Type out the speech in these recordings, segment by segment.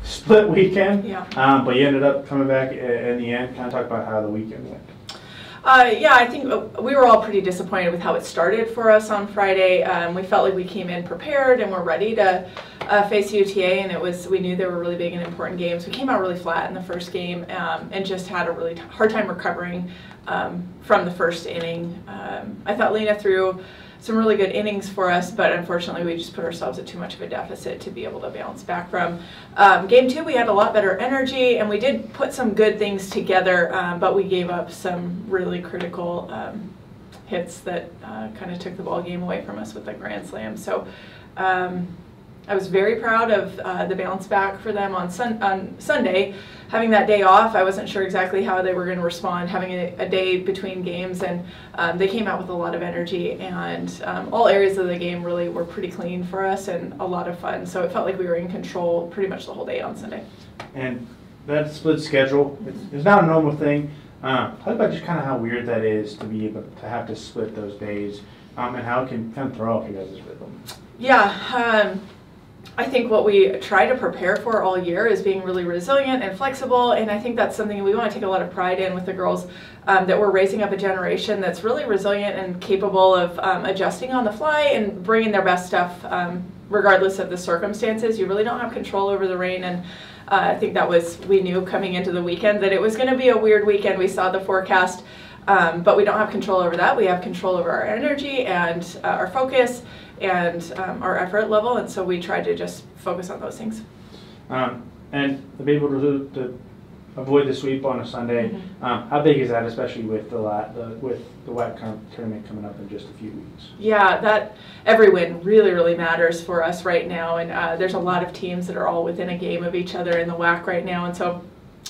split weekend. Yeah. But you ended up coming back in the end. Kind of talk about how the weekend went. Yeah, I think we were all pretty disappointed with how it started for us on Friday. We felt like we came in prepared and were ready to face UTA, and we knew they were really big and important games. We came out really flat in the first game and just had a really hard time recovering from the first inning. I thought Lena threw some really good innings for us, but unfortunately we just put ourselves at too much of a deficit to be able to bounce back from. Game 2, we had a lot better energy, and we did put some good things together, but we gave up some really critical hits that kind of took the ball game away from us with the grand slam. So I was very proud of the bounce back for them on Sunday. Having that day off, I wasn't sure exactly how they were going to respond, having a day between games, and they came out with a lot of energy, and all areas of the game really were pretty clean for us and a lot of fun. So it felt like we were in control pretty much the whole day on Sunday. And that split schedule, it's not a normal thing. Talk about just kind of how weird that is to be able to have to split those days, and how it can kind of throw off you guys' rhythm. Yeah. I think what we try to prepare for all year is being really resilient and flexible, and I think that's something we want to take a lot of pride in with the girls, that we're raising up a generation that's really resilient and capable of adjusting on the fly and bringing their best stuff regardless of the circumstances. You really don't have control over the rain, and I think we knew coming into the weekend that it was going to be a weird weekend. We saw the forecast, but we don't have control over that. We have control over our energy and our focus and our effort level, and so we tried to just focus on those things. And to be able to avoid the sweep on a Sunday, how big is that, especially with the WAC tournament coming up in just a few weeks? Yeah, that every win really, really matters for us right now, and there's a lot of teams that are all within a game of each other in the WAC right now, and so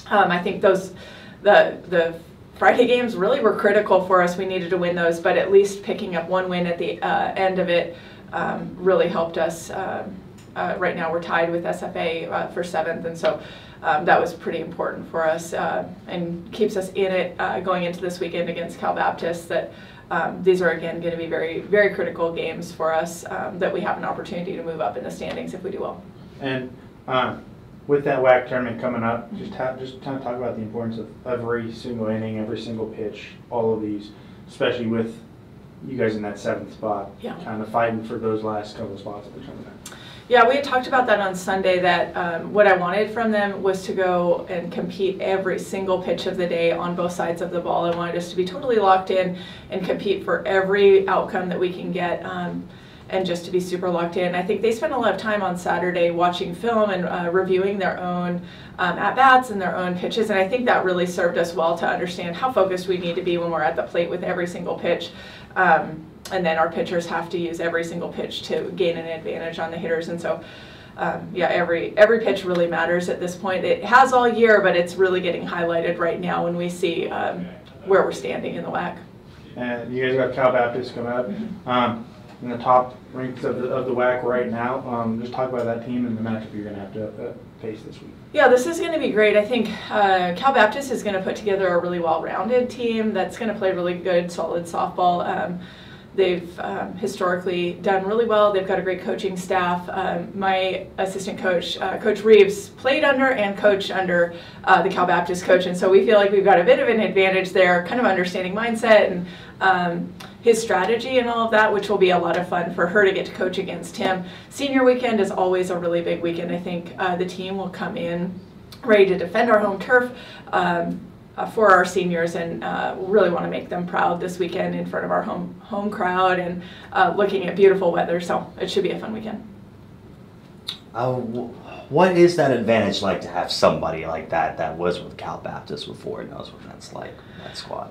I think the Friday games really were critical for us. We needed to win those, but at least picking up one win at the end of it really helped us. Right now we're tied with SFA for 7th, and so that was pretty important for us and keeps us in it going into this weekend against Cal Baptist. That these are again going to be very, very critical games for us, that we have an opportunity to move up in the standings if we do well. And with that WAC tournament coming up, just kind of talk about the importance of every single inning, every single pitch, all of these, especially with you guys in that 7th spot, kind of fighting for those last couple of spots of the tournament. Yeah, we had talked about that on Sunday, that what I wanted from them was to go and compete every single pitch of the day on both sides of the ball. I wanted us to be totally locked in and compete for every outcome that we can get, and just to be super locked in. I think they spent a lot of time on Saturday watching film and reviewing their own at-bats and their own pitches, and I think that really served us well to understand how focused we need to be when we're at the plate with every single pitch. And then our pitchers have to use every single pitch to gain an advantage on the hitters, and so yeah, every pitch really matters at this point. It has all year, but it's really getting highlighted right now when we see where we're standing in the WAC. And you guys got Cal Baptist coming up in the top ranks of the WAC right now. Just talk about that team and the matchup you're going to have to face this week. Yeah, this is going to be great. I think Cal Baptist is going to put together a really well-rounded team that's going to play really good, solid softball. They've historically done really well. They've got a great coaching staff. My assistant coach, Coach Reeves, played under and coached under the Cal Baptist coach, and so we feel like we've got a bit of an advantage there, kind of understanding mindset and his strategy and all of that, which will be a lot of fun for her to get to coach against him. Senior weekend is always a really big weekend. I think the team will come in ready to defend our home turf for our seniors, and really want to make them proud this weekend in front of our home crowd and looking at beautiful weather. So it should be a fun weekend. What is that advantage like to have somebody like that was with Cal Baptist before and knows what that's like, that squad?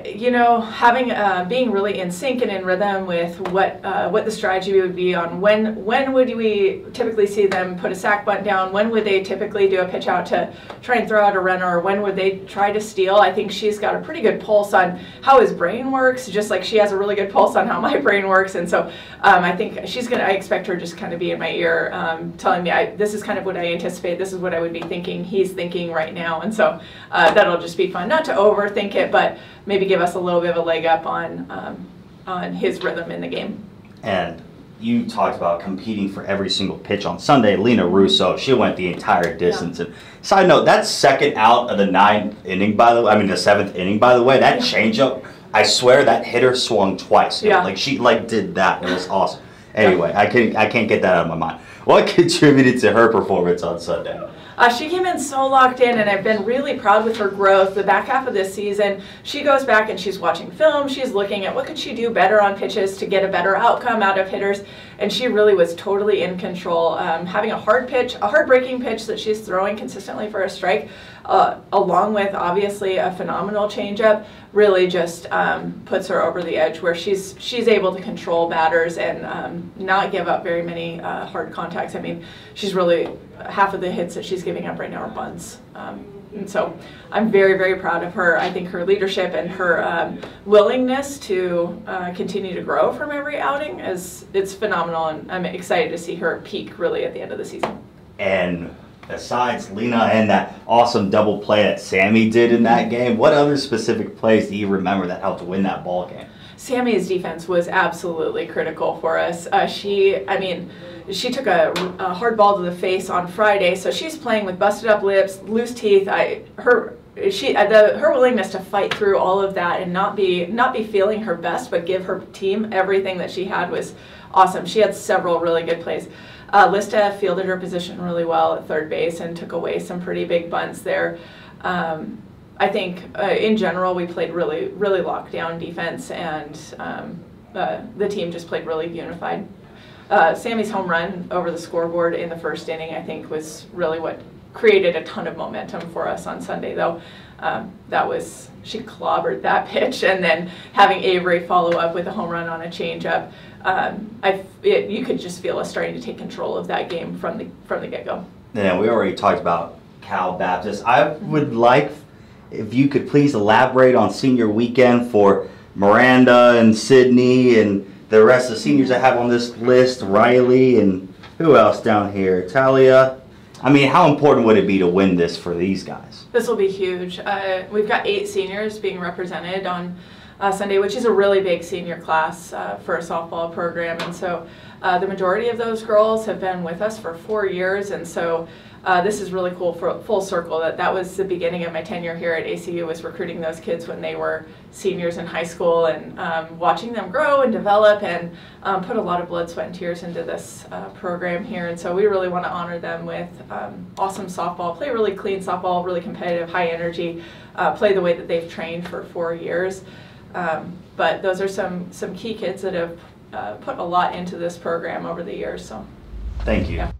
You know, having being really in sync and in rhythm with what the strategy would be on when would we typically see them put a sack bunt down, when would they typically do a pitch out to try and throw out a runner, or when would they try to steal. I think she's got a pretty good pulse on how his brain works, just like she has a really good pulse on how my brain works, and so I think I expect her just kind of be in my ear, telling me this is kind of what I anticipate, this is what I would be thinking he's thinking right now, and so that'll just be fun, not to overthink it, but maybe give us a little bit of a leg up on his rhythm in the game. And you talked about competing for every single pitch on Sunday. Lena Russo, she went the entire distance. And side note, that second out of the seventh inning, by the way, that changeup, I swear that hitter swung twice. Yeah. Like she did that. It was awesome. Anyway, I can't get that out of my mind. What contributed to her performance on Sunday? She came in so locked in, and I've been really proud with her growth. The back half of this season, she goes back and she's watching film. She's looking at what could she do better on pitches to get a better outcome out of hitters, and she really was totally in control. Having a hard-breaking pitch that she's throwing consistently for a strike, along with obviously a phenomenal changeup, really just puts her over the edge where she's able to control batters and not give up very many hard contacts. I mean, she's really, half of the hits that she's giving up right now are bunts. And so I'm very, very proud of her. I think her leadership and her willingness to continue to grow from every outing it's phenomenal, and I'm excited to see her peak really at the end of the season. And besides Lena and that awesome double play that Sammy did in that game, what other specific plays do you remember that helped win that ball game? Sammy's defense was absolutely critical for us. She took a hard ball to the face on Friday, so she's playing with busted up lips, loose teeth. Her willingness to fight through all of that and not be feeling her best, but give her team everything that she had was awesome. She had several really good plays. Lista fielded her position really well at third base and took away some pretty big bunts there. I think in general we played really, really locked down defense, and the team just played really unified. Sammy's home run over the scoreboard in the first inning, I think, was really what created a ton of momentum for us on Sunday, though. She clobbered that pitch, and then having Avery follow up with a home run on a changeup, you could just feel us starting to take control of that game from the get-go. Yeah, we already talked about Cal Baptist. I would like if you could please elaborate on senior weekend for Miranda and Sydney and the rest of the seniors I have on this list, Riley and who else down here, Talia. I mean, how important would it be to win this for these guys? This will be huge. We've got 8 seniors being represented on Sunday, which is a really big senior class for a softball program. And so the majority of those girls have been with us for 4 years. And so this is really cool for full circle. That was the beginning of my tenure here at ACU, was recruiting those kids when they were seniors in high school and watching them grow and develop and put a lot of blood, sweat, and tears into this program here. And so we really want to honor them with awesome softball, play really clean softball, really competitive, high energy, play the way that they've trained for 4 years. But those are some key kids that have put a lot into this program over the years. So, thank you. Yeah.